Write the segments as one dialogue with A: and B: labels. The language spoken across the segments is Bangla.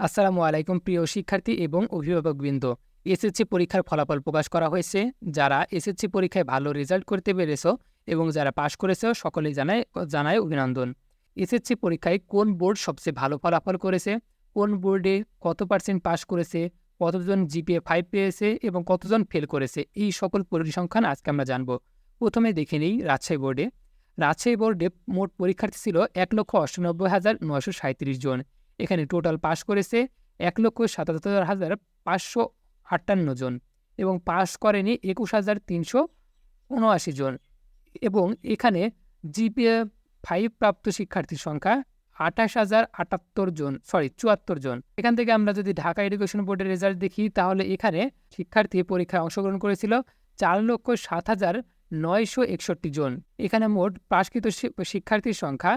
A: আসসালামু আলাইকুম প্রিয় শিক্ষার্থী এবং অভিভাবকবৃন্দ। এসএসসি পরীক্ষার ফলাফল প্রকাশ করা হয়েছে। যারা এসএসসি পরীক্ষায় ভালো রেজাল্ট করতে পেরেছো এবং যারা পাশ করেছো সকলেই জানায় অভিনন্দন। এসএসসি পরীক্ষায় কোন বোর্ড সবচেয়ে ভালো ফলাফল করেছে, কোন বোর্ডে কত পার্সেন্ট পাশ করেছে, কতজন জিপিএ ৫ পেয়েছে এবং কতজন ফেল করেছে, এই সকল পরিসংখ্যান আজকে আমরা জানব। প্রথমে দেখে নিই রাজশাহী বোর্ডে। রাজশাহী বোর্ডে মোট পরীক্ষার্থী ছিল ১,৯৮,৫৩৭ জন। এখানে টোটাল পাস করেছে ১,৭৭,৫৫৮ জন এবং পাস করেনি ২১,৩৭৯ জন। এবং এখানে জিপিএ ৫ প্রাপ্ত শিক্ষার্থীর সংখ্যা ২৮,০৭৮ জন। এখান থেকে আমরা যদি ঢাকা এডুকেশন বোর্ডের রেজাল্ট দেখি, তাহলে এখানে শিক্ষার্থী পরীক্ষায় অংশগ্রহণ করেছিল ৪,০৭,৯৬১ জন। এখানে মোট পাসকৃত শিক্ষার্থীর সংখ্যা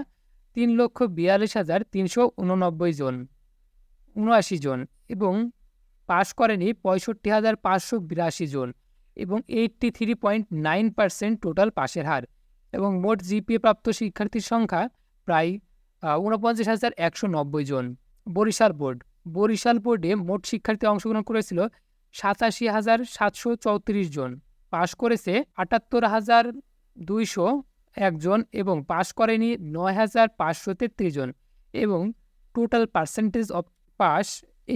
A: ৩,৪২,৩৮৯ জন এবং পাস করেনি ৬৫,৫৮২ জন এবং 83.9% টোটাল পাশের হার। এবং মোট জিপিএ প্রাপ্ত শিক্ষার্থীর সংখ্যা প্রায় ৪৯,১৯০ জন। বরিশাল বোর্ডে মোট শিক্ষার্থী অংশগ্রহণ করেছিল ৮৭,৭৩৪ জন, পাস করেছে ৭৮,২০১ জন এবং পাস করেনি ৯,৫৩৩ জন এবং টোটাল পার্সেন্টেজ অফ পাস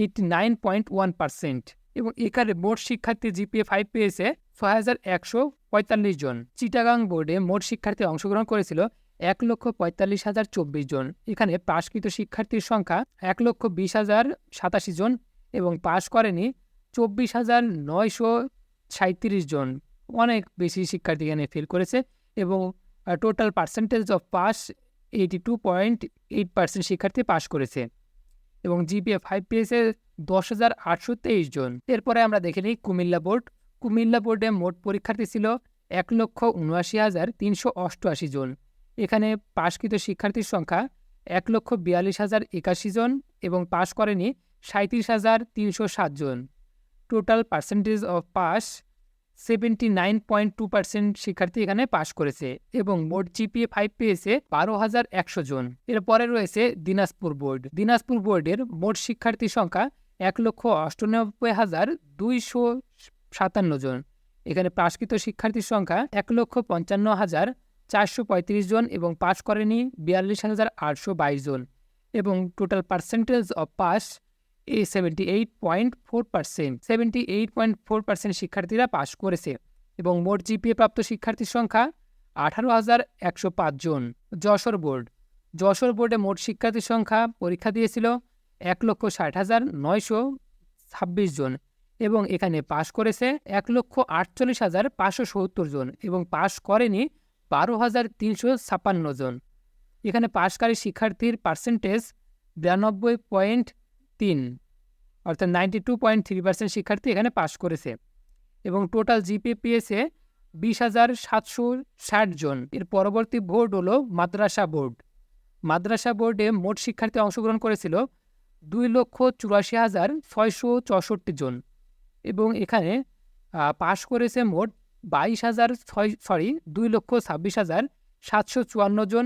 A: 89.1%। এবং এখানে মোট শিক্ষার্থী জিপিএ ৫ পেয়েছে ৬,১৪৫ জন। চিটাগাং বোর্ডে মোট শিক্ষার্থী অংশগ্রহণ করেছিল ১,৪৫,০২৪ জন। এখানে পাসকৃত শিক্ষার্থীর সংখ্যা ১,২০,০৮৭ জন এবং পাস করেনি ২৪,৯৩৭ জন। অনেক বেশি শিক্ষার্থী এখানে ফেল করেছে এবং টোটাল পার্সেন্টেজ অফ পাস 82.8% শিক্ষার্থী পাস করেছে এবং জিপিএ ৫ পেয়েছে ১০,৮২৩ জন। এরপরে আমরা দেখে নিই কুমিল্লা বোর্ডে মোট পরীক্ষার্থী ছিল ১,৭৯,৩৮৮ জন। এখানে পাসকৃত শিক্ষার্থীর সংখ্যা ১,৪২,০৮১ জন এবং পাস করেনি ৩৭,৩০৭ জন। টোটাল পার্সেন্টেজ অফ পাস 79.2% শিক্ষার্থী এখানে পাশ করেছে এবং মোট জিপিএ ৫ পেয়েছে ১২,১০০ জন। এরপরে রয়েছে দিনাজপুর বোর্ডের মোট শিক্ষার্থীর সংখ্যা ১,৯৮,২৫৭ জন। এখানে পাসকৃত শিক্ষার্থীর সংখ্যা ১,৫৫,৪৩৫ জন এবং পাশ করেনি ৪২,৮২২ জন এবং টোটাল পার্সেন্টেজ অফ পাস 78.4% শিক্ষার্থীরা পাশ করেছে এবং মোট জিপিএ প্রাপ্ত শিক্ষার্থীর সংখ্যা ১৮,১০৫ জন। যশোর বোর্ডে মোট শিক্ষার্থীর সংখ্যা পরীক্ষা দিয়েছিল ১,৬০,৯২৬ জন এবং এখানে পাশ করেছে ১,৪৮,৫৭০ জন এবং পাশ করেনি ১২,৩৫৬ জন। এখানে পাশকারী শিক্ষার্থীর পার্সেন্টেজ ৯২.৩ অর্থাৎ 92.3% শিক্ষার্থী এখানে পাশ করেছে এবং টোটাল জিপিএ পেয়েছে ২০,৭৬০ জন। এর পরবর্তী বোর্ড হলো মাদ্রাসা বোর্ডে মোট শিক্ষার্থী অংশগ্রহণ করেছিল ২,৮৪,৬৬৪ জন এবং এখানে পাশ করেছে মোট ২,২,২৬,৭৫৪ জন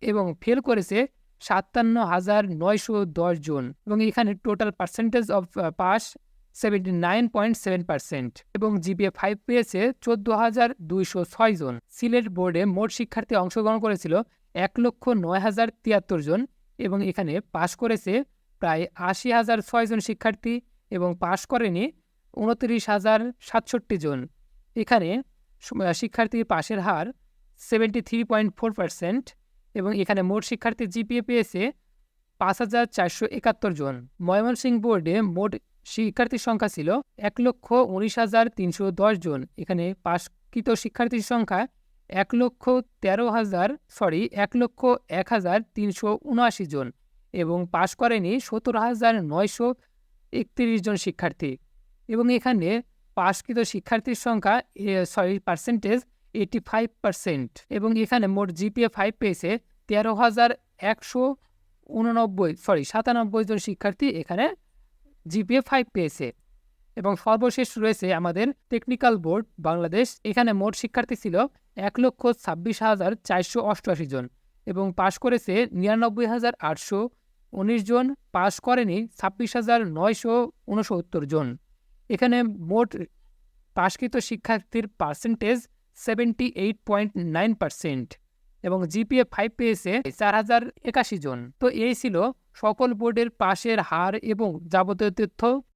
A: এবং ফেল করেছে ৫৭,৯১০ জন এবং এখানে টোটাল পার্সেন্টেজ অফ পাস 79.7% এবং জিপিএ ৫ পেয়েছে ১৪,২০৬ জন। সিলেট বোর্ডে মোট শিক্ষার্থী অংশগ্রহণ করেছিল ১,০৯,০৭৩ জন এবং এখানে পাশ করেছে প্রায় ৮০,০০৬ জন শিক্ষার্থী এবং পাশ করেনি ২৯,০৬৭ জন। এখানে শিক্ষার্থীর পাশের হার 73.4% এবং এখানে মোট শিক্ষার্থী জিপিএ পেয়েছে ৫,৪৭১ জন। ময়মনসিংহ বোর্ডে মোট শিক্ষার্থীর সংখ্যা ছিল ১,১৯,৩১০ জন। এখানে পাসকৃত শিক্ষার্থীর সংখ্যা ১,০১,৩৭৯ জন এবং পাশ করেনি ১৭,৯৩১ জন শিক্ষার্থী এবং এখানে পাসকৃত শিক্ষার্থীর সংখ্যা পার্সেন্টেজ 85% এবং এখানে মোট জিপিএ ৫ পেয়েছে ১৩,১৯৯ জন শিক্ষার্থী এখানে জিপিএ ৫ পেয়েছে। এবং সর্বশেষ রয়েছে আমাদের টেকনিক্যাল বোর্ড বাংলাদেশ। এখানে মোট শিক্ষার্থী ছিল ১,২৬,৪৮৮ জন এবং পাশ করেছে ৯৯,৮০ জন, পাশ করেনি 26,969 জন। এখানে মোট পাশকৃত শিক্ষার্থীর পার্সেন্টেজ 78.9% এবং জিপিএ 5 পেয়েছে 4,081 জন। তো এই ছিল সকল বোর্ডের পাশের হার এবং যাবতীয় তথ্য।